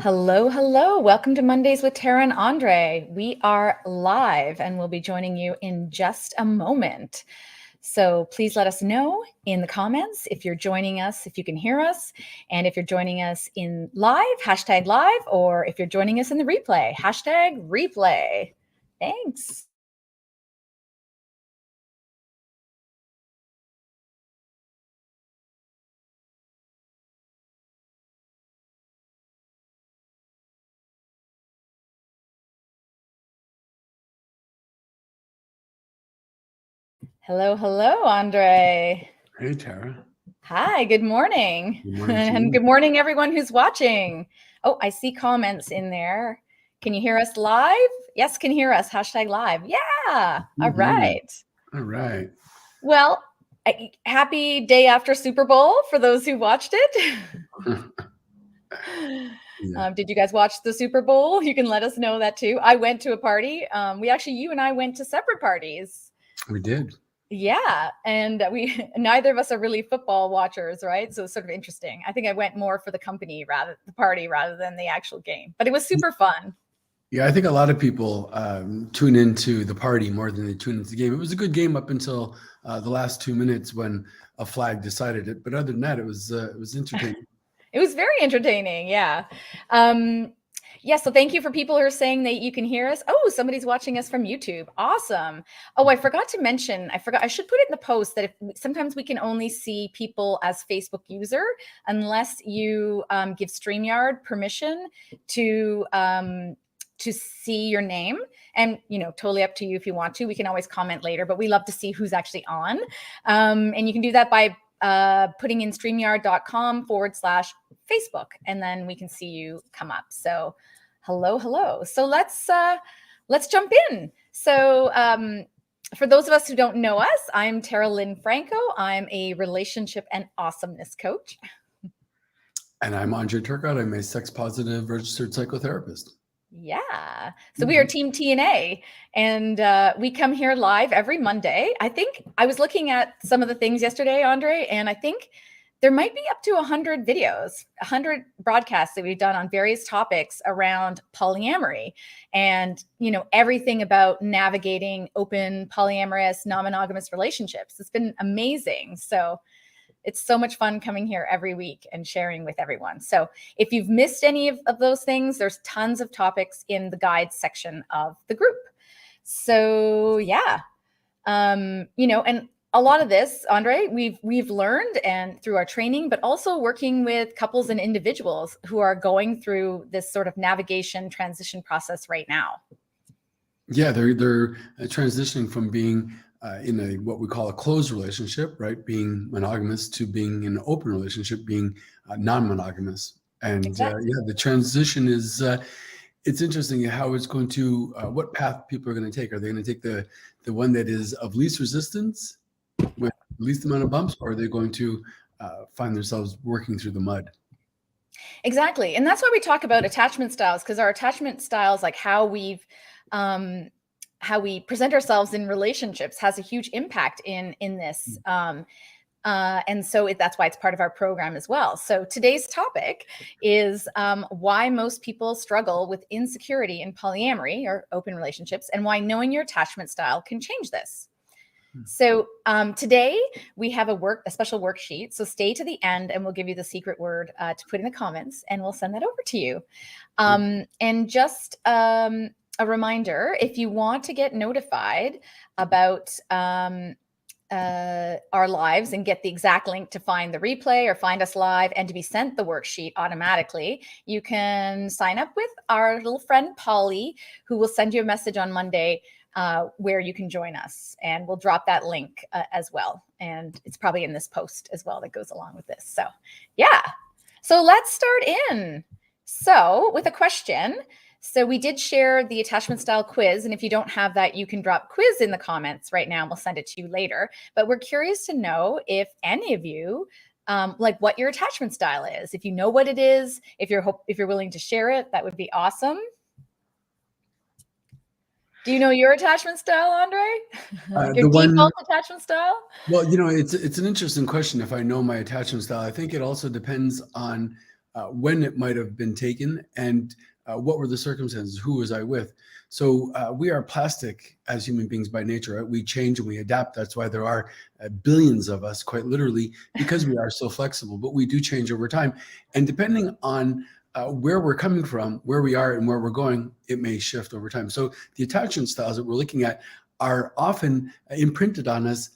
Hello, hello. Welcome to Mondays with Tara and Andre. We are live and we'll be joining you in just a moment. So please let us know in the comments if you're joining us, if you can hear us, and if you're joining us in live, hashtag live, or if you're joining us in the replay, hashtag replay. Thanks. Hello, hello, Andre. Hey, Tara. Hi, good morning. Good morning to And you. good morning, everyone who's watching. Oh, I see comments in there. Can you hear us live? Yes, can hear us. Hashtag live. Yeah. All right. All right. Well, happy day after Super Bowl for those who watched it. Yeah. Did you guys watch the Super Bowl? You can let us know that too. I went to a party. You and I went to separate parties. We did. Yeah, and we neither of us are really football watchers, right? So it's sort of interesting. I think I went more for the party rather than the actual game. But it was super fun. Yeah, I think a lot of people tune into the party more than they tune into the game. It was a good game up until the last 2 minutes when a flag decided it. But other than that, it was entertaining. It was very entertaining. Yeah. Yeah, so thank you for people who are saying that you can hear us. Oh, somebody's watching us from YouTube. Awesome. Oh, I forgot to mention, I should put it in the post that sometimes we can only see people as Facebook user unless you give StreamYard permission to see your name. And, totally up to you if you want to. We can always comment later, but we love to see who's actually on. And you can do that by putting in streamyard.com/Facebook, and then we can see you come up. So hello. So let's jump in. So for those of us who don't know us, I'm Tara Lynn Franco. I'm a relationship and awesomeness coach. And I'm Andre Turcotte. I'm a sex positive registered psychotherapist. Yeah. So we are Team TNA, and we come here live every Monday. I think I was looking at some of the things yesterday, Andre, and I think there might be up to 100 videos, 100 broadcasts that we've done on various topics around polyamory and, everything about navigating open, polyamorous, non-monogamous relationships. It's been amazing. So it's so much fun coming here every week and sharing with everyone. So if you've missed any of those things, there's tons of topics in the guides section of the group. So yeah, and a lot of this, Andre, we've learned and through our training, but also working with couples and individuals who are going through this sort of navigation transition process right now. Yeah, they're transitioning from being in what we call a closed relationship, right? Being monogamous to being in an open relationship, being non-monogamous. And Exactly. the transition is, it's interesting how it's going to, what path people are going to take. Are they going to take the one that is of least resistance with least amount of bumps, or are they going to find themselves working through the mud? Exactly. And that's why we talk about attachment styles, because our attachment styles, like how we present ourselves in relationships, has a huge impact in this. And so that's why it's part of our program as well. So today's topic is why most people struggle with insecurity in polyamory or open relationships, and why knowing your attachment style can change this. So today we have a special worksheet. So stay to the end and we'll give you the secret word to put in the comments and we'll send that over to you. And just a reminder, if you want to get notified about our lives and get the exact link to find the replay or find us live and to be sent the worksheet automatically, you can sign up with our little friend Polly, who will send you a message on Monday where you can join us, and we'll drop that link as well. And it's probably in this post as well that goes along with this. So yeah, so let's start in. So with a question. So we did share the attachment style quiz, and if you don't have that, you can drop quiz in the comments right now and we'll send it to you later. But we're curious to know if any of you like what your attachment style is. If you know what it is, if you're willing to share it, that would be awesome. Do you know your attachment style, Andre? Your default attachment style? Well, it's an interesting question if I know my attachment style. I think it also depends on when it might have been taken, and what were the circumstances, who was I with. So we are plastic as human beings by nature, right? We change and we adapt. That's why there are billions of us, quite literally, because we are so flexible, but we do change over time. And depending on where we're coming from, where we are and where we're going, it may shift over time. So the attachment styles that we're looking at are often imprinted on us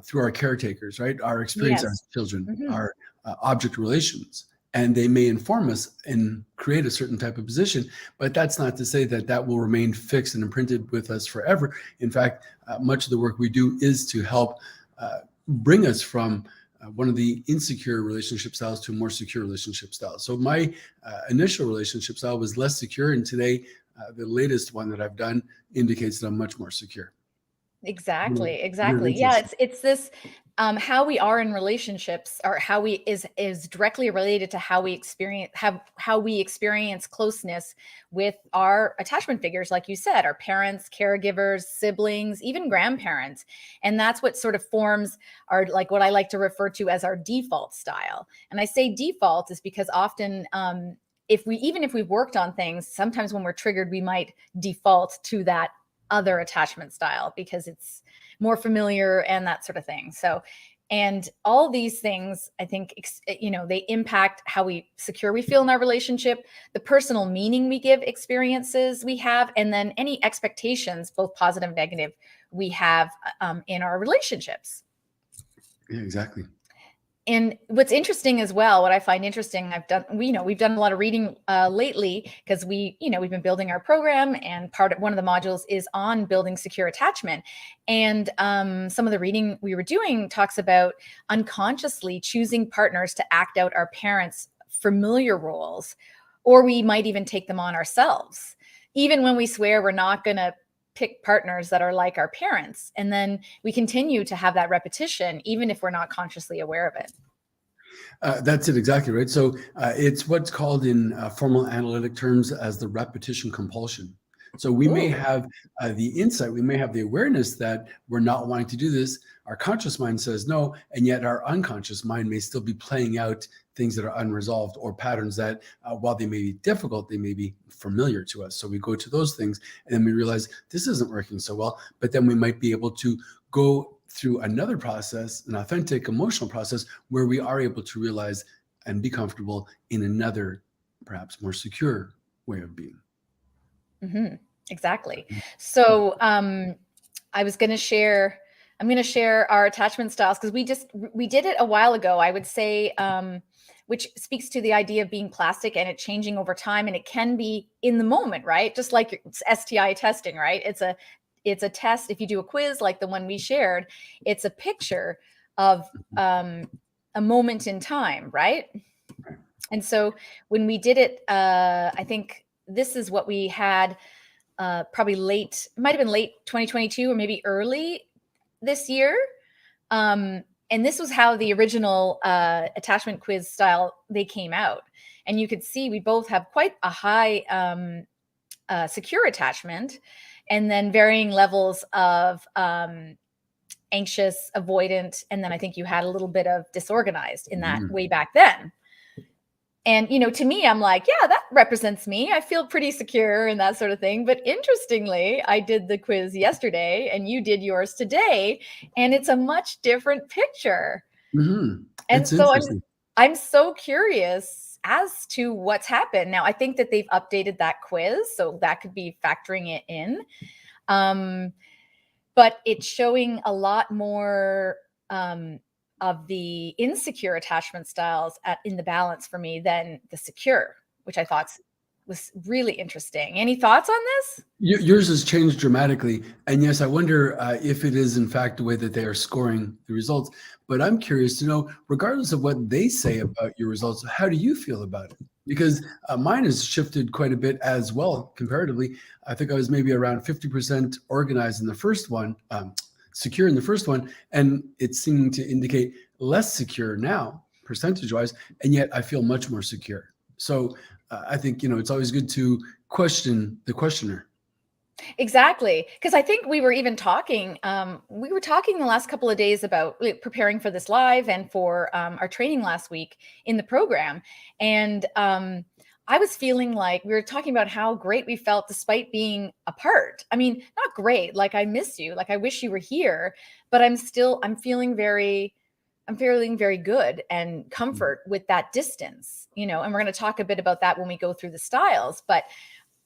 through our caretakers, right? Our experience Yes. as children, Mm-hmm. our object relations, and they may inform us and create a certain type of position, but that's not to say that that will remain fixed and imprinted with us forever. In fact, much of the work we do is to help bring us from one of the insecure relationship styles to a more secure relationship style. So my initial relationship style was less secure, and today the latest one that I've done indicates that I'm much more secure. Exactly, Very exactly. Yeah, interesting. it's this how we are in relationships, or how we is directly related to how we experience closeness with our attachment figures, like you said, our parents, caregivers, siblings, even grandparents. And that's what sort of forms our, like, what I like to refer to as our default style. And I say default is because often if we've worked on things, sometimes when we're triggered, we might default to that other attachment style because it's more familiar and that sort of thing. So, and all these things, I think, they impact how secure we feel in our relationship, the personal meaning we give experiences we have, and then any expectations, both positive and negative, we have in our relationships. Yeah, exactly. And what's interesting as well, what I find interesting, we've done a lot of reading lately because we've been building our program, and one of the modules is on building secure attachment. And some of the reading we were doing talks about unconsciously choosing partners to act out our parents' familiar roles, or we might even take them on ourselves, even when we swear we're not going to pick partners that are like our parents. And then we continue to have that repetition, even if we're not consciously aware of it. That's it, exactly right. So it's what's called in formal analytic terms as the repetition compulsion. So we may have the insight, we may have the awareness that we're not wanting to do this. Our conscious mind says no, and yet our unconscious mind may still be playing out things that are unresolved, or patterns that, while they may be difficult, they may be familiar to us. So we go to those things, and then we realize this isn't working so well, but then we might be able to go through another process, an authentic emotional process, where we are able to realize and be comfortable in another, perhaps more secure way of being. Mm-hmm. Exactly. So I'm going to share our attachment styles, because we did it a while ago, I would say, which speaks to the idea of being plastic and it changing over time. And it can be in the moment, right? Just like STI testing, right? It's a test. If you do a quiz like the one we shared, it's a picture of a moment in time, right? And so when we did it, I think this is what we had probably it might have been late 2022 or maybe early this year. And this was how the original attachment quiz style, they came out. And you could see we both have quite a high secure attachment, and then varying levels of anxious, avoidant, and then I think you had a little bit of disorganized in that way back then. And, to me, I'm like, yeah, that represents me. I feel pretty secure and that sort of thing. But interestingly, I did the quiz yesterday and you did yours today, and it's a much different picture. Mm-hmm. And It's so interesting. I'm so curious as to what's happened. Now, I think that they've updated that quiz, so that could be factoring it in. But it's showing a lot more of the insecure attachment styles in the balance for me than the secure, which I thought was really interesting. Any thoughts on this? Yours has changed dramatically. And yes, I wonder if it is in fact the way that they are scoring the results. But I'm curious to know, regardless of what they say about your results, how do you feel about it? Because mine has shifted quite a bit as well, comparatively. I think I was maybe around 50% organized in the first one, secure in the first one, and it's seeming to indicate less secure now, percentage-wise, and yet I feel much more secure. So I think, it's always good to question the questioner. Exactly. Because I think we were even talking, the last couple of days about preparing for this live and for our training last week in the program. And I was feeling like we were talking about how great we felt despite being apart. I mean, not great, like I miss you, like I wish you were here, but I'm feeling very good and comfort with that distance, and we're going to talk a bit about that when we go through the styles. But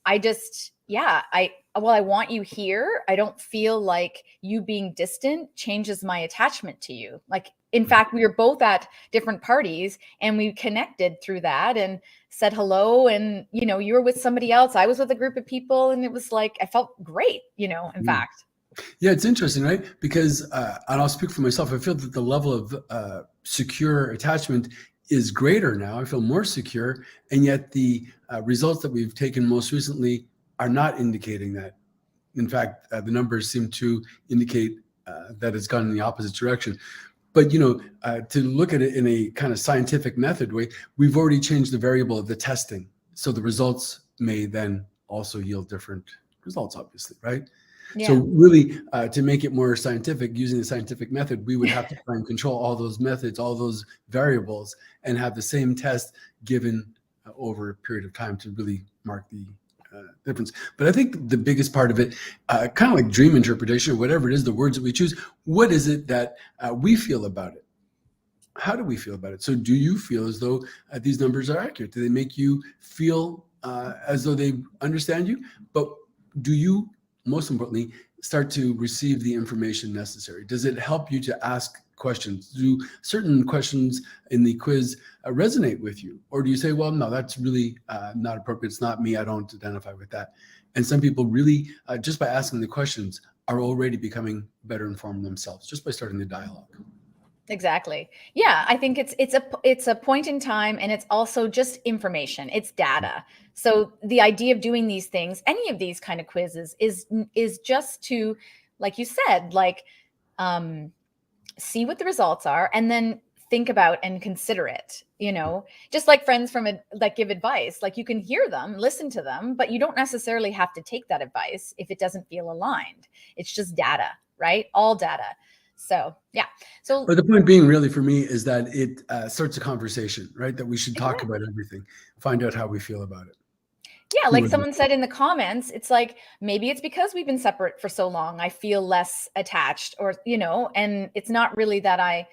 I just, yeah, I want you here. I don't feel like you being distant changes my attachment to you. Like, in fact, we were both at different parties and we connected through that and said hello. And, you were with somebody else. I was with a group of people, and it was like, I felt great, in fact. Yeah, it's interesting, right? Because, and I'll speak for myself, I feel that the level of secure attachment is greater now. I feel more secure, and yet the results that we've taken most recently are not indicating that. In fact, the numbers seem to indicate that it's gone in the opposite direction. But to look at it in a kind of scientific method way, we've already changed the variable of the testing, so the results may then also yield different results, obviously, right? Yeah. So really, to make it more scientific, using the scientific method, we would have to try and control all those methods, all those variables, and have the same test given over a period of time to really mark the difference. But I think the biggest part of it, kind of like dream interpretation or whatever it is, the words that we choose, what is it that we feel about it? How do we feel about it? So do you feel as though these numbers are accurate? Do they make you feel as though they understand you? But do you, most importantly, start to receive the information necessary? Does it help you to ask questions? Do certain questions in the quiz resonate with you? Or do you say, well, no, that's really not appropriate. It's not me. I don't identify with that. And some people really, just by asking the questions, are already becoming better informed themselves just by starting the dialogue. Exactly. Yeah, I think it's a point in time, and it's also just information. It's data. So the idea of doing these things, any of these kind of quizzes, is just to, like you said, like see what the results are, and then think about and consider it. Just like friends that give advice, like you can hear them, listen to them, but you don't necessarily have to take that advice if it doesn't feel aligned. It's just data, right? All data. So, yeah. So, but the point being, really, for me, is that it starts a conversation, right? That we should talk exactly. about everything, find out how we feel about it. Yeah, like someone said in the comments, it's like, maybe it's because we've been separate for so long, I feel less attached, or, and it's not really that I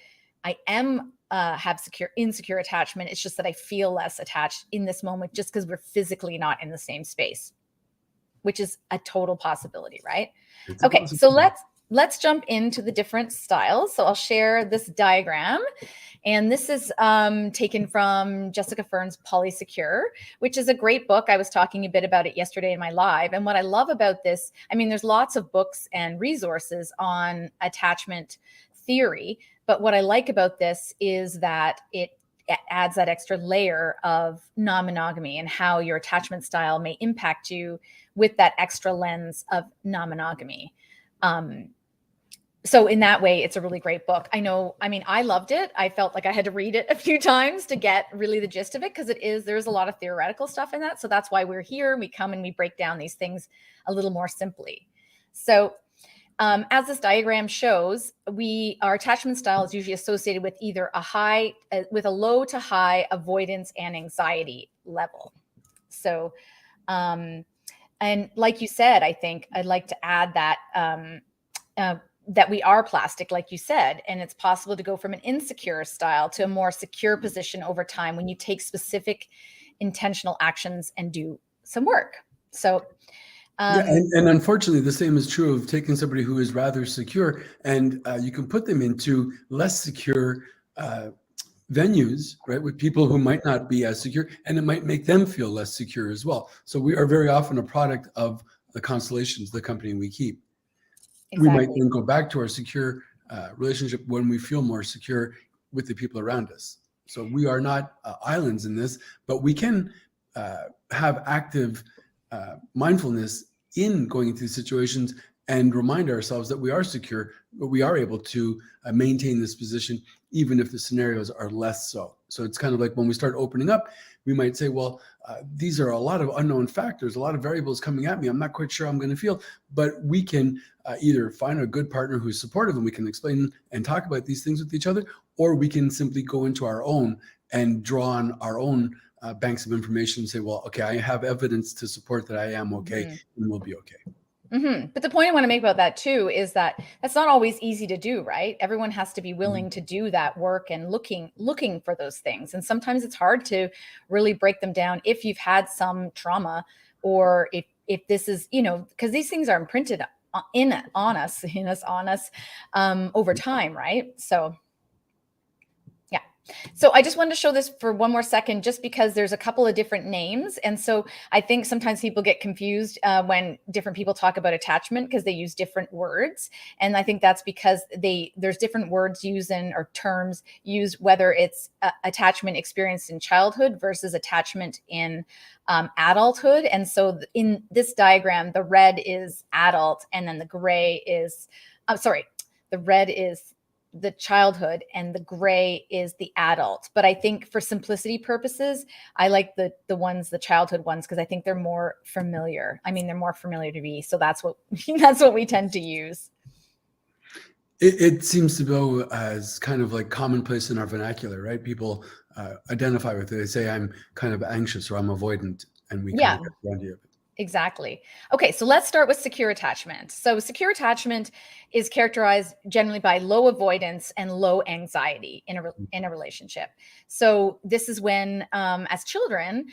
am have insecure attachment. It's just that I feel less attached in this moment just because we're physically not in the same space, which is a total possibility, right? Okay, so let's jump into the different styles. So I'll share this diagram, and this is taken from Jessica Fern's Polysecure, which is a great book. I was talking a bit about it yesterday in my live. And what I love about this, I mean, there's lots of books and resources on attachment theory, but what I like about this is that it adds that extra layer of non-monogamy and how your attachment style may impact you with that extra lens of non-monogamy. So in that way, it's a really great book. I mean, I loved it. I felt like I had to read it a few times to get really the gist of it, because there's a lot of theoretical stuff in that. So that's why we're here. We come and we break down these things a little more simply. So as this diagram shows, our attachment style is usually associated with either with a low to high avoidance and anxiety level. So, and like you said, I think I'd like to add that that we are plastic, like you said, and it's possible to go from an insecure style to a more secure position over time when you take specific intentional actions and do some work. So, yeah, and unfortunately, the same is true of taking somebody who is rather secure, and you can put them into less secure venues, right, with people who might not be as secure, and it might make them feel less secure as well. So we are very often a product of the constellations, the company we keep. Exactly. We might then go back to our secure relationship when we feel more secure with the people around us. So we are not islands in this, but we can have active mindfulness in going into these situations and remind ourselves that we are secure, but we are able to maintain this position, even if the scenarios are less so. So it's kind of like when we start opening up, we might say, well, these are a lot of unknown factors, a lot of variables coming at me. I'm not quite sure how I'm going to feel, but we can either find a good partner who's supportive and we can explain and talk about these things with each other, or we can simply go into our own and draw on our own banks of information and say, well, okay, I have evidence to support that I am okay and we'll be okay. But the point I want to make about that too is that that's not always easy to do, right? Everyone has to be willing to do that work and looking for those things. And sometimes it's hard to really break them down if you've had some trauma, or if this is, because these things are imprinted on us over time, right? So So I just wanted to show this for one more second, just because there's a couple of different names. And so I think sometimes people get confused when different people talk about attachment, because they use different words. And I think that's because there's different words used or terms used, whether it's attachment experienced in childhood versus attachment in adulthood. And so in this diagram, the red is adult, and then the gray is, the red is the childhood and the gray is the adult. But I think for simplicity purposes, I like the childhood ones, because I think they're more familiar. I mean, they're more familiar to me. So that's what we tend to use. It seems to go as kind of like commonplace in our vernacular, right? People identify with it. They say, I'm kind of anxious or I'm avoidant, and we kind of get the idea of it. Exactly. Okay, so let's start with secure attachment. So secure attachment is characterized generally by low avoidance and low anxiety in a relationship. So this is when, as children,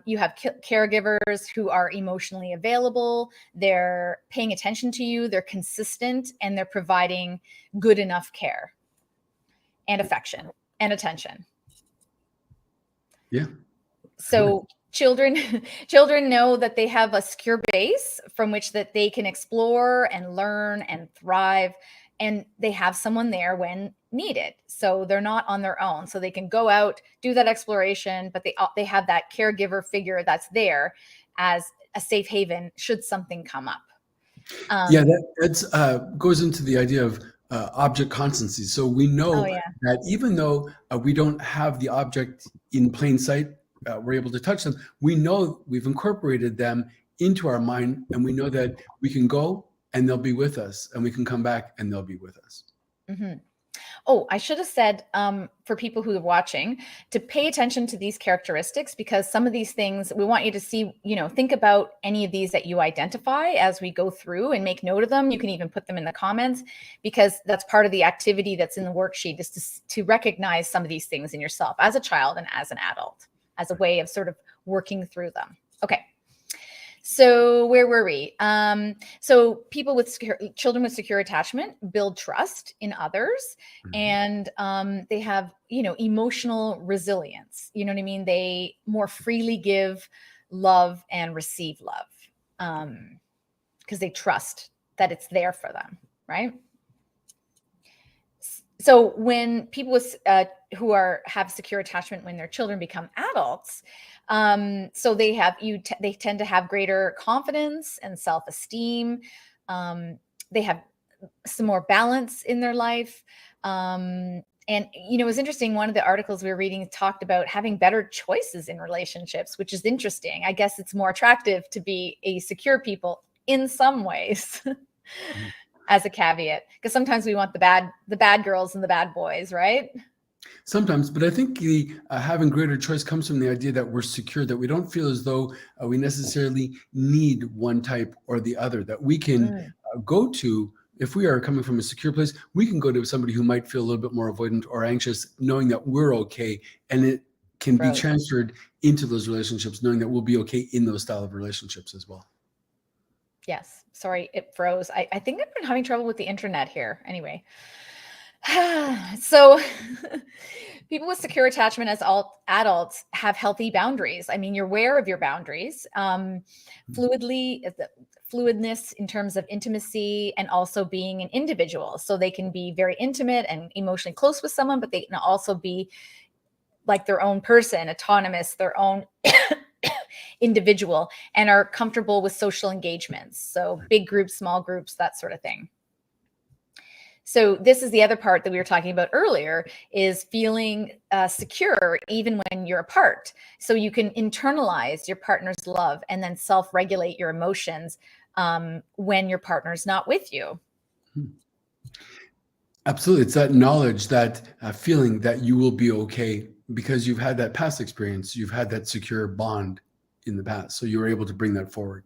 you have caregivers who are emotionally available, they're paying attention to you, they're consistent, and they're providing good enough care and affection and attention. Yeah. So children know that they have a secure base from which that they can explore and learn and thrive, and they have someone there when needed. So they're not on their own. So they can go out, do that exploration, but they have that caregiver figure that's there as a safe haven should something come up. That goes into the idea of object constancy. So we know that even though we don't have the object in plain sight, we're able to touch them. We know we've incorporated them into our mind, and we know that we can go and they'll be with us, and we can come back and they'll be with us. Oh, I should have said for people who are watching to pay attention to these characteristics, because some of these things we want you to see, think about any of these that you identify as we go through, and make note of them. You can even put them in the comments, because that's part of the activity that's in the worksheet, is to recognize some of these things in yourself as a child and as an adult, as a way of sort of working through them. Okay. So where were we? So children with secure attachment build trust in others, and they have, emotional resilience. You know what I mean? They more freely give love and receive love, because they trust that it's there for them, right? So when people with who have secure attachment when their children become adults, so they tend to have greater confidence and self-esteem. They have some more balance in their life. And it was interesting. One of the articles we were reading talked about having better choices in relationships, which is interesting. I guess it's more attractive to be a secure people in some ways. As a caveat, because sometimes we want the bad girls and the bad boys, right? Sometimes, but I think the having greater choice comes from the idea that we're secure, that we don't feel as though we necessarily need one type or the other, that we can go to, if we are coming from a secure place, we can go to somebody who might feel a little bit more avoidant or anxious, knowing that we're okay, and it can be transferred into those relationships, knowing that we'll be okay in those style of relationships as well. Yes. Sorry, it froze. I think I've been having trouble with the internet here. Anyway. So people with secure attachment as adults have healthy boundaries. I mean, you're aware of your boundaries. Fluidness in terms of intimacy, and also being an individual. So they can be very intimate and emotionally close with someone, but they can also be like their own person, autonomous, their own individual and are comfortable with social engagements. So big groups, small groups, that sort of thing. So this is the other part that we were talking about earlier, is feeling secure even when you're apart. So you can internalize your partner's love and then self-regulate your emotions when your partner's not with you. Absolutely. It's that knowledge, that feeling that you will be okay because you've had that past experience. You've had that secure bond in the past. So you were able to bring that forward.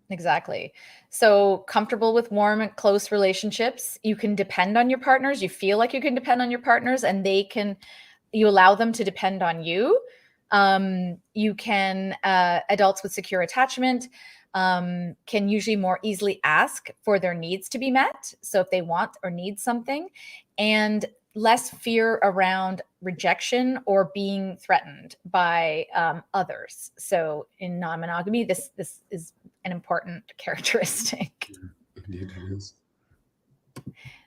Exactly. So comfortable with warm and close relationships. You can depend on your partners. You feel like you can depend on your partners, and you allow them to depend on you. You can, adults with secure attachment can usually more easily ask for their needs to be met. So if they want or need something, and less fear around rejection or being threatened by others. So in non-monogamy, this is an important characteristic. Indeed, it is.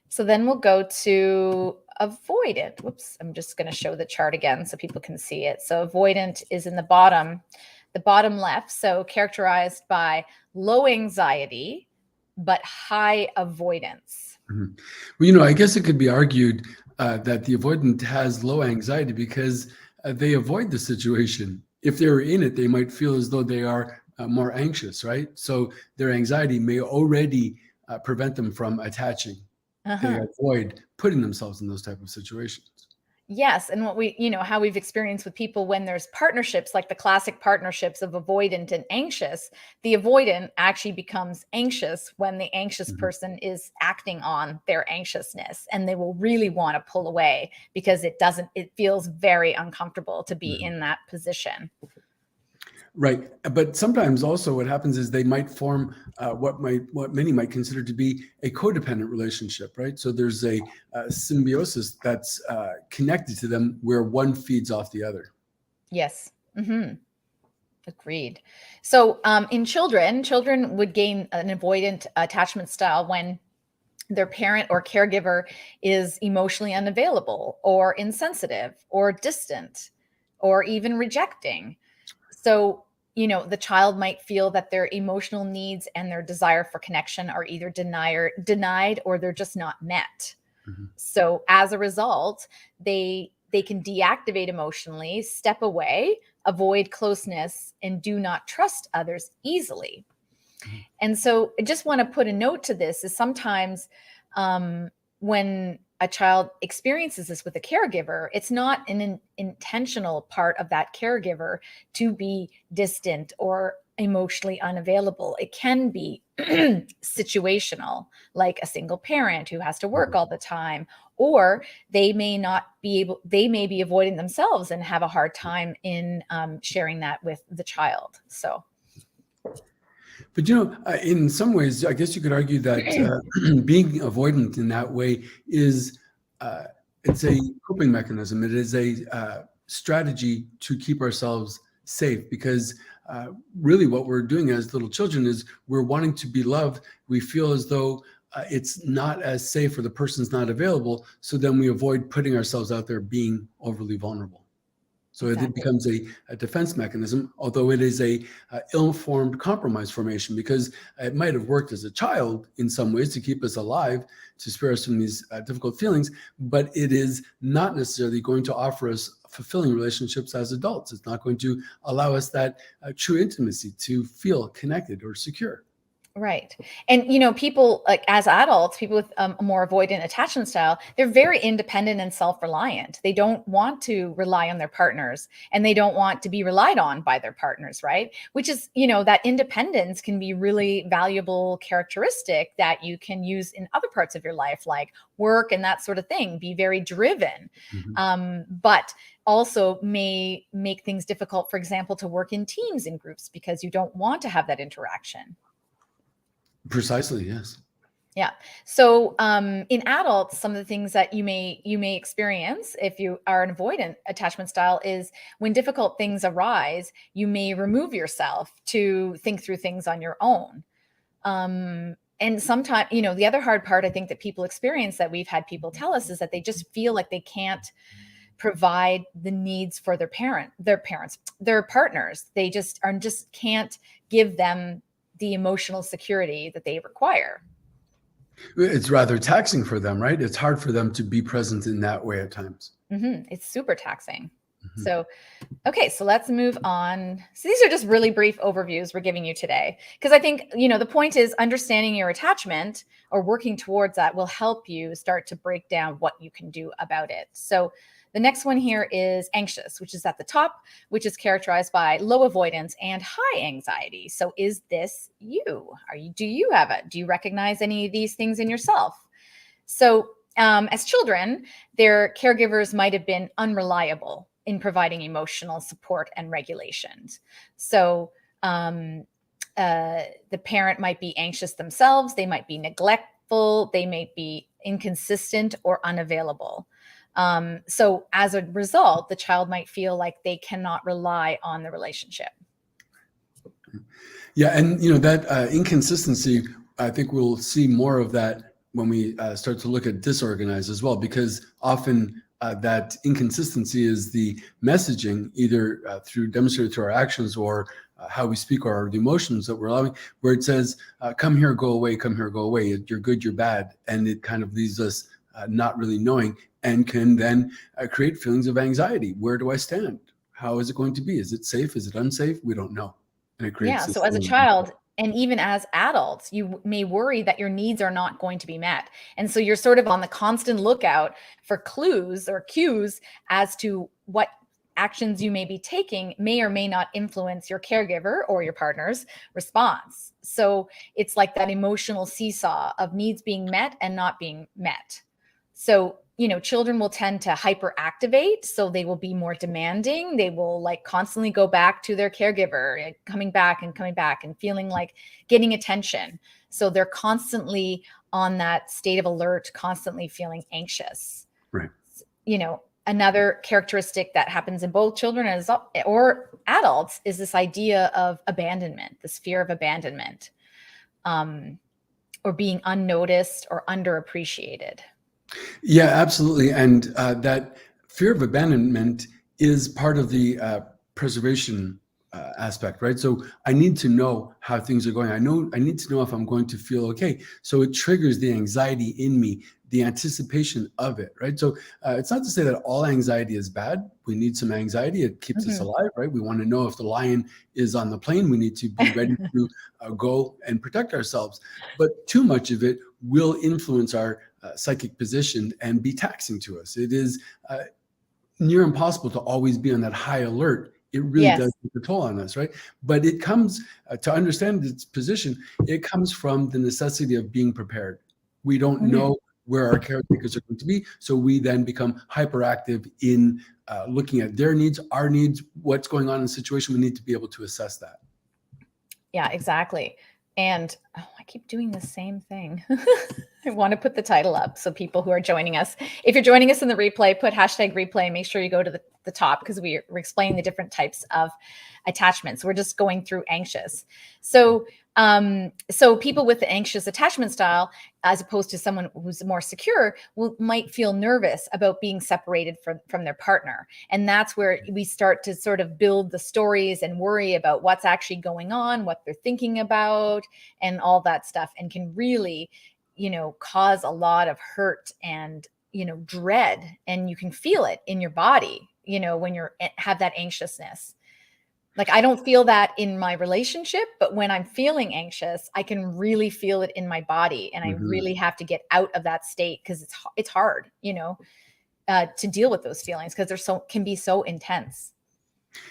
So then we'll go to avoidant. Whoops, I'm just going to show the chart again so people can see it. So avoidant is in the bottom left. So characterized by low anxiety, but high avoidance. Mm-hmm. Well, I guess it could be argued that the avoidant has low anxiety because they avoid the situation. If they were in it, they might feel as though they are more anxious, right? So their anxiety may already prevent them from attaching. They avoid putting themselves in those type of situations. Yes. And what how we've experienced with people when there's partnerships, like the classic partnerships of avoidant and anxious, the avoidant actually becomes anxious when the anxious person is acting on their anxiousness, and they will really want to pull away because it feels very uncomfortable to be in that position. Right. But sometimes also what happens is they might form what many might consider to be a codependent relationship, right? So there's a symbiosis that's connected to them where one feeds off the other. Yes. Agreed. So in children would gain an avoidant attachment style when their parent or caregiver is emotionally unavailable or insensitive or distant or even rejecting. So, the child might feel that their emotional needs and their desire for connection are either denied or they're just not met. So as a result, they can deactivate emotionally, step away, avoid closeness, and do not trust others easily. And so I just want to put a note to this is sometimes when a child experiences this with a caregiver, it's not an intentional part of that caregiver to be distant or emotionally unavailable. It can be situational, like a single parent who has to work all the time, or they may be avoiding themselves and have a hard time in sharing that with the child. So. But in some ways, I guess you could argue that being avoidant in that way is it's a coping mechanism. It is a strategy to keep ourselves safe because really what we're doing as little children is we're wanting to be loved. We feel as though it's not as safe or the person's not available. So then we avoid putting ourselves out there being overly vulnerable. So It becomes a defense mechanism, although it is a ill-informed compromise formation because it might have worked as a child in some ways to keep us alive, to spare us from these difficult feelings, but it is not necessarily going to offer us fulfilling relationships as adults. It's not going to allow us that true intimacy to feel connected or secure. Right. And, people like as adults, people with a more avoidant attachment style, they're very independent and self-reliant. They don't want to rely on their partners and they don't want to be relied on by their partners. Right. Which is, that independence can be really valuable characteristic that you can use in other parts of your life, like work and that sort of thing, be very driven. But also may make things difficult, for example, to work in teams and groups because you don't want to have that interaction. Precisely, yes. Yeah. So in adults, some of the things that you may experience if you are an avoidant attachment style is when difficult things arise, you may remove yourself to think through things on your own. And sometimes, the other hard part I think that people experience that we've had people tell us is that they just feel like they can't provide the needs for their partners. They just can't give them the emotional security that they require. It's rather taxing for them, right? It's hard for them to be present in that way at times. It's super taxing. So, okay, so let's move on. So these are just really brief overviews we're giving you today, because I think, the point is understanding your attachment or working towards that will help you start to break down what you can do about it. So the next one here is anxious, which is at the top, which is characterized by low avoidance and high anxiety. So is this you? Do you have it? Do you recognize any of these things in yourself? So as children, their caregivers might have been unreliable in providing emotional support and regulations. So the parent might be anxious themselves. They might be neglectful. They may be inconsistent or unavailable. So as a result, the child might feel like they cannot rely on the relationship. Yeah, and that inconsistency, I think we'll see more of that when we start to look at disorganized as well, because often that inconsistency is the messaging, either through demonstrated through our actions or how we speak or the emotions that we're allowing, where it says, come here, go away, come here, go away. You're good, you're bad. And it kind of leaves us not really knowing, and can then create feelings of anxiety. Where do I stand? How is it going to be? Is it safe? Is it unsafe? We don't know. And it creates So as a child, and even as adults, you may worry that your needs are not going to be met. And so you're sort of on the constant lookout for clues or cues as to what actions you may be taking may or may not influence your caregiver or your partner's response. So it's like that emotional seesaw of needs being met and not being met. So children will tend to hyperactivate, so they will be more demanding. They will constantly go back to their caregiver, coming back and feeling like getting attention. So they're constantly on that state of alert, constantly feeling anxious. Right. Another characteristic that happens in both children or adults is this idea of abandonment, this fear of abandonment, or being unnoticed or underappreciated. Yeah, absolutely. And that fear of abandonment is part of the preservation aspect, right? So I need to know how things are going. I need to know if I'm going to feel okay. So it triggers the anxiety in me, the anticipation of it, right? So it's not to say that all anxiety is bad. We need some anxiety. It keeps us alive, right? We want to know if the lion is on the plane. We need to be ready to go and protect ourselves. But too much of it will influence our psychic position and be taxing to us. It is near impossible to always be on that high alert. It really does take a toll on us, right? But it comes to understand its position. It comes from the necessity of being prepared. We don't know where our caretakers are going to be, so we then become hyperactive in looking at their needs, our needs, what's going on in the situation. We need to be able to assess that. Yeah, exactly. And I keep doing the same thing. I want to put the title up so people who are joining us, if you're joining us in the replay, put #replay. Make sure you go to the top, because we're explaining the different types of attachments. We're just going through anxious. So people with the anxious attachment style, as opposed to someone who's more secure, might feel nervous about being separated from their partner. And that's where we start to sort of build the stories and worry about what's actually going on, what they're thinking about, and all that stuff, and can really, cause a lot of hurt and, dread. And you can feel it in your body, when you have that anxiousness. Like, I don't feel that in my relationship, but when I'm feeling anxious, I can really feel it in my body. And I really have to get out of that state, because it's hard, to deal with those feelings, because can be so intense.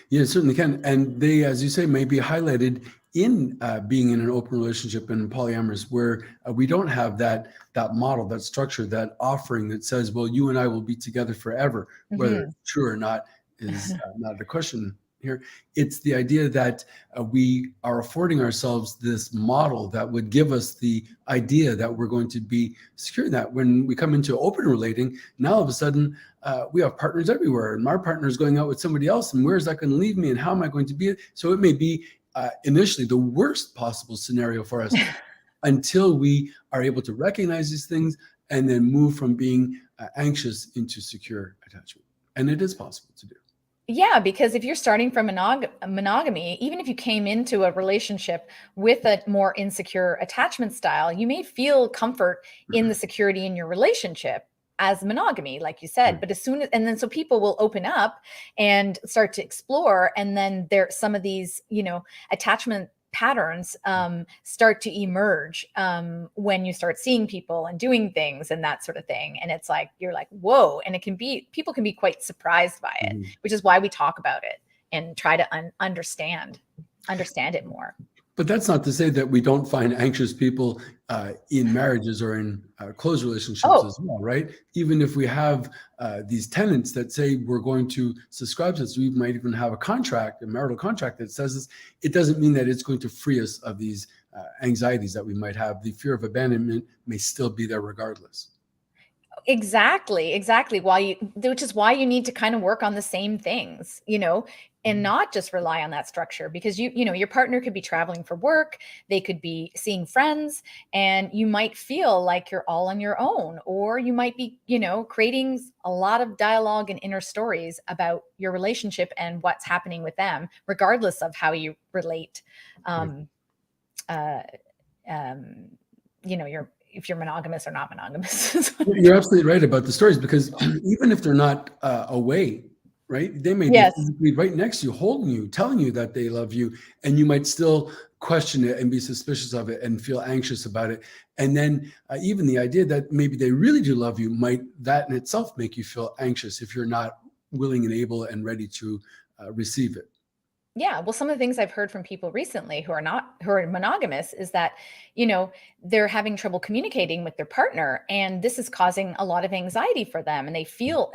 Yeah, it certainly can. And they, as you say, may be highlighted in being in an open relationship and polyamorous, where we don't have that model, that structure, that offering that says, well, you and I will be together forever. Whether it's true or not is not the question here. It's the idea that we are affording ourselves this model that would give us the idea that we're going to be secure in that. When we come into open relating, now all of a sudden we have partners everywhere, and our partner is going out with somebody else, and where is that going to leave me, and how am I going to be? So it may be initially the worst possible scenario for us until we are able to recognize these things and then move from being anxious into secure attachment. And it is possible to do. Yeah, because if you're starting from monogamy, even if you came into a relationship with a more insecure attachment style, you may feel comfort in the security in your relationship as monogamy, like you said. But as soon as, and then so people will open up and start to explore, and then there some of these, attachment patterns start to emerge when you start seeing people and doing things and that sort of thing. And it's like, you're like, whoa. And people can be quite surprised by it, which is why we talk about it and try to understand it more. But that's not to say that we don't find anxious people in marriages or in close relationships as well, right? Even if we have these tenets that say we're going to subscribe to this, we might even have a marital contract that says this. It doesn't mean that it's going to free us of these anxieties that we might have. The fear of abandonment may still be there regardless. Exactly. Which is why you need to kind of work on the same things, and not just rely on that structure, because your partner could be traveling for work, they could be seeing friends, and you might feel like you're all on your own, or you might be, creating a lot of dialogue and inner stories about your relationship and what's happening with them, regardless of how you relate. If you're monogamous or not monogamous. You're absolutely right about the stories, because even if they're not away, right, they may be physically right next to you, holding you, telling you that they love you, and you might still question it and be suspicious of it and feel anxious about it. And then even the idea that maybe they really do love you might, that in itself, make you feel anxious if you're not willing and able and ready to receive it. Yeah. Well, some of the things I've heard from people recently who are monogamous is that, they're having trouble communicating with their partner, and this is causing a lot of anxiety for them. And they feel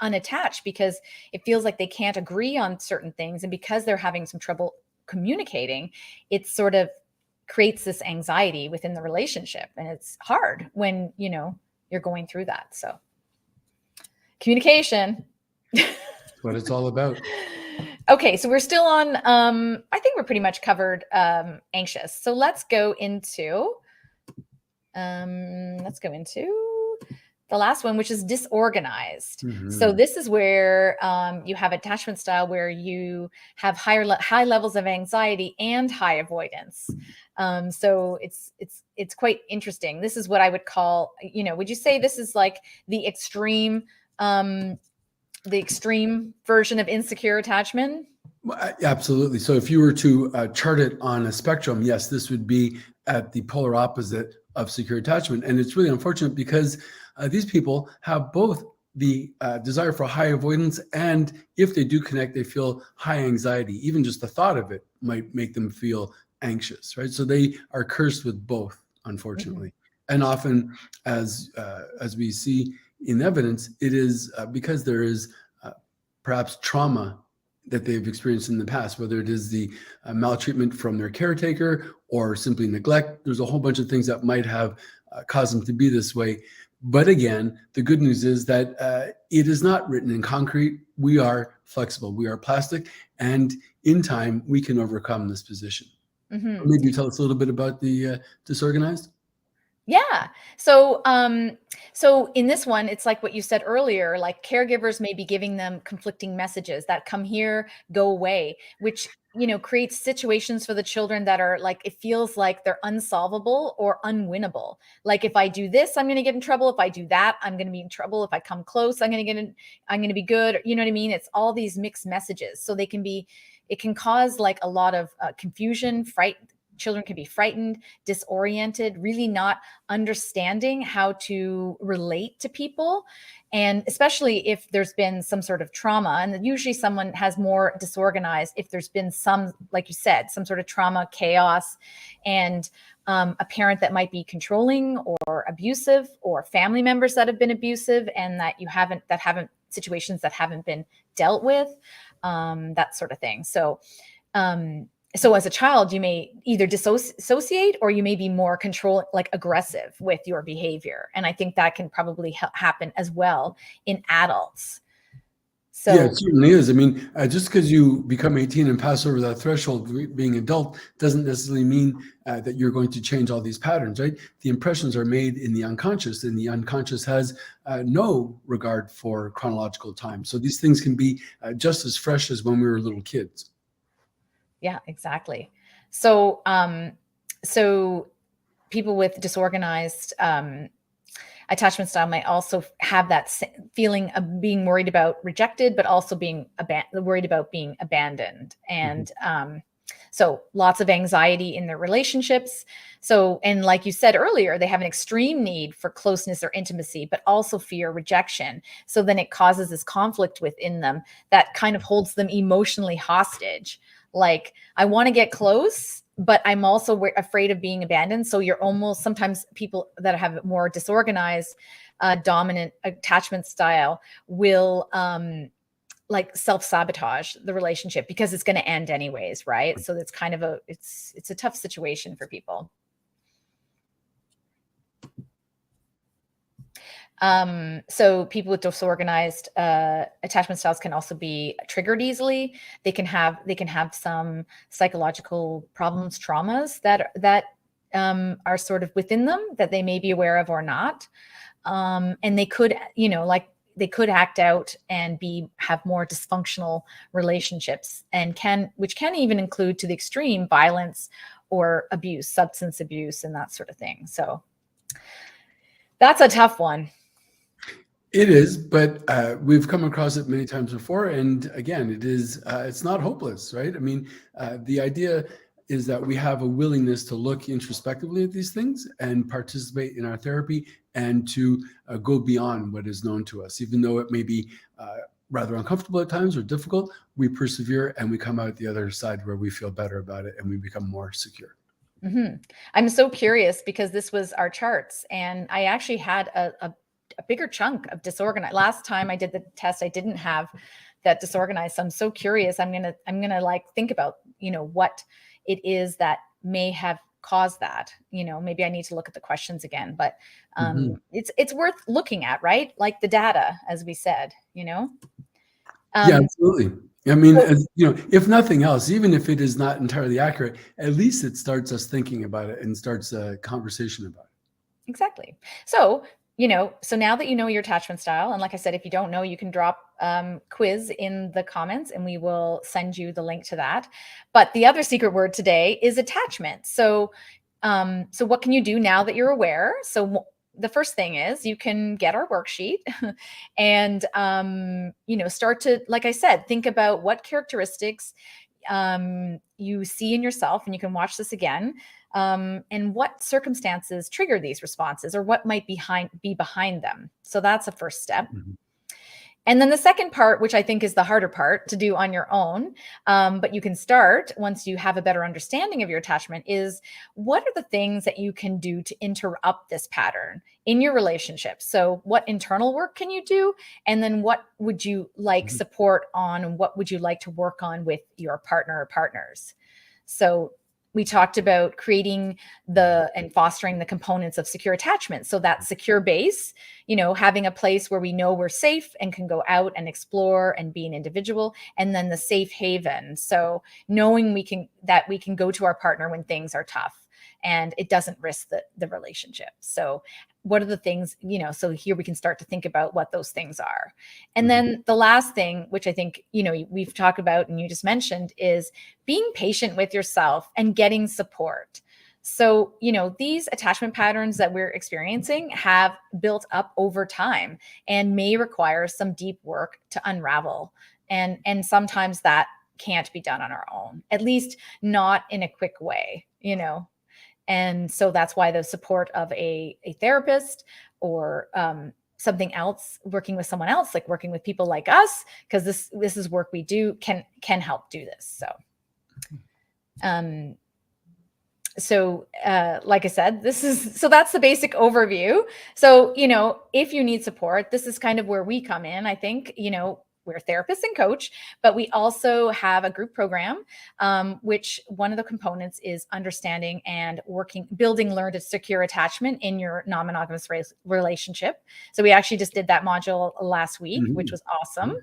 unattached because it feels like they can't agree on certain things. And because they're having some trouble communicating, it sort of creates this anxiety within the relationship. And it's hard when, you're going through that. So communication. That's what it's all about. Okay, so we're still on, I think we're pretty much covered anxious. So let's go into the last one, which is disorganized. So this is where you have attachment style where you have high levels of anxiety and high avoidance. So it's quite interesting. This is what I would call, would you say this is like the extreme version of insecure attachment? Well, absolutely. So if you were to chart it on a spectrum, yes, this would be at the polar opposite of secure attachment. And it's really unfortunate because these people have both the desire for high avoidance, and if they do connect, they feel high anxiety. Even just the thought of it might make them feel anxious, right? So they are cursed with both, unfortunately. And often, as we see in evidence, it is because there is perhaps trauma that they've experienced in the past, whether it is the maltreatment from their caretaker or simply neglect. There's a whole bunch of things that might have caused them to be this way. But again, the good news is that it is not written in concrete. We are flexible, we are plastic, and in time, we can overcome this position. Maybe you tell us a little bit about the disorganized? Yeah. So in this one, it's like what you said earlier, like caregivers may be giving them conflicting messages that come here, go away, which, creates situations for the children that are like, it feels like they're unsolvable or unwinnable. Like, if I do this, I'm going to get in trouble. If I do that, I'm going to be in trouble. If I come close, I'm going to be good. You know what I mean? It's all these mixed messages. So it can cause like a lot of confusion, fright. Children can be frightened, disoriented, really not understanding how to relate to people. And especially if there's been some sort of trauma, and usually someone has more disorganized if there's been some, like you said, some sort of trauma, chaos, and a parent that might be controlling or abusive, or family members that have been abusive and that situations that haven't been dealt with, that sort of thing. So as a child, you may either dissociate or you may be more aggressive with your behavior. And I think that can probably happen as well in adults. Yeah, So it certainly is. I mean, just because you become 18 and pass over that threshold, being adult, doesn't necessarily mean that you're going to change all these patterns, right? The impressions are made in the unconscious, and the unconscious has no regard for chronological time. So these things can be just as fresh as when we were little kids. yeah, exactly. So so people with disorganized attachment style might also have that feeling of being worried about rejected, but also being worried about being abandoned. And so lots of anxiety in their relationships. So, and like you said earlier, they have an extreme need for closeness or intimacy, but also fear rejection. So then it causes this conflict within them that kind of holds them emotionally hostage. Like, I want to get close, but I'm also afraid of being abandoned. So you're almost, sometimes people that have more disorganized, dominant attachment style will like self-sabotage the relationship because it's going to end anyways, right? So it's kind of it's a tough situation for people. So people with disorganized attachment styles can also be triggered easily. They can have some psychological problems, traumas that are sort of within them that they may be aware of or not. And they could, like they could act out and have more dysfunctional relationships, and which can even include, to the extreme, violence or abuse, substance abuse, and that sort of thing. So that's a tough one. It is, but we've come across it many times before. And again, it's not hopeless, right? I mean, the idea is that we have a willingness to look introspectively at these things and participate in our therapy, and to go beyond what is known to us. Even though it may be rather uncomfortable at times or difficult, we persevere and we come out the other side where we feel better about it and we become more secure. I'm so curious because this was our charts, and I actually had a bigger chunk of disorganized. Last time I did the test, I didn't have that disorganized. So I'm so curious. I'm gonna like think about, what it is that may have caused that. Maybe I need to look at the questions again, but it's worth looking at, right? Like the data, as we said. Yeah, absolutely. I mean, if nothing else, even if it is not entirely accurate, at least it starts us thinking about it and starts a conversation about it. Exactly. So, so now that you know your attachment style, and like I said, if you don't know, you can drop quiz in the comments and we will send you the link to that. But the other secret word today is attachment. So, so what can you do now that you're aware? So the first thing is you can get our worksheet and, start to, like I said, think about what characteristics you see in yourself, and you can watch this again, and what circumstances trigger these responses, or what might be behind them. So that's a first step. And then the second part, which I think is the harder part to do on your own, but you can start once you have a better understanding of your attachment, is what are the things that you can do to interrupt this pattern in your relationship? So what internal work can you do? And then what would you like support on, and what would you like to work on with your partner or partners? So we talked about creating and fostering the components of secure attachment. So that secure base, having a place where we know we're safe and can go out and explore and be an individual. And then the safe haven. So knowing we can go to our partner when things are tough and it doesn't risk the relationship. So what are the things, so here we can start to think about what those things are. And then the last thing, which I think, we've talked about and you just mentioned, is being patient with yourself and getting support. So, these attachment patterns that we're experiencing have built up over time and may require some deep work to unravel. And sometimes that can't be done on our own, at least not in a quick way, And so that's why the support of a therapist, or something else, working with someone else, like working with people like us, because this is work we do, can help do this. So, like I said, that's the basic overview. So, if you need support, this is kind of where we come in. I think, we're therapists and coach, but we also have a group program, which one of the components is understanding and building learned and secure attachment in your non-monogamous relationship. So we actually just did that module last week, which was awesome.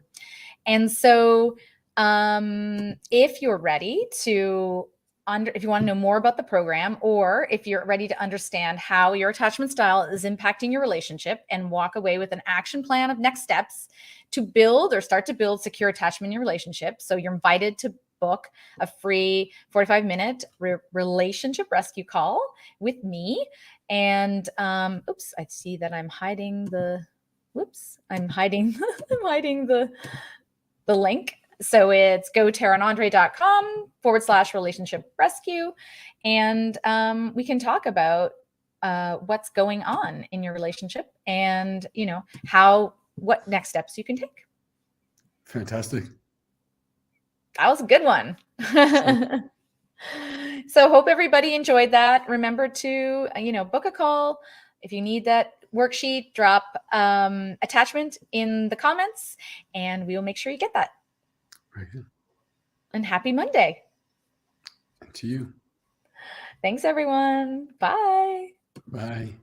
And so if you're ready to if you want to know more about the program, or if you're ready to understand how your attachment style is impacting your relationship and walk away with an action plan of next steps to build or start to build secure attachment in your relationship. So you're invited to book a free 45-minute relationship rescue call with me. And oops, I see that I'm hiding the, I'm hiding the link. So it's gotaranandre.com/relationship rescue. And we can talk about what's going on in your relationship and, what next steps you can take. Fantastic. That was a good one. So hope everybody enjoyed that. Remember to, book a call. If you need that worksheet, drop attachment in the comments and we will make sure you get that. Very good. And happy Monday. And to you. Thanks, everyone. Bye. Bye.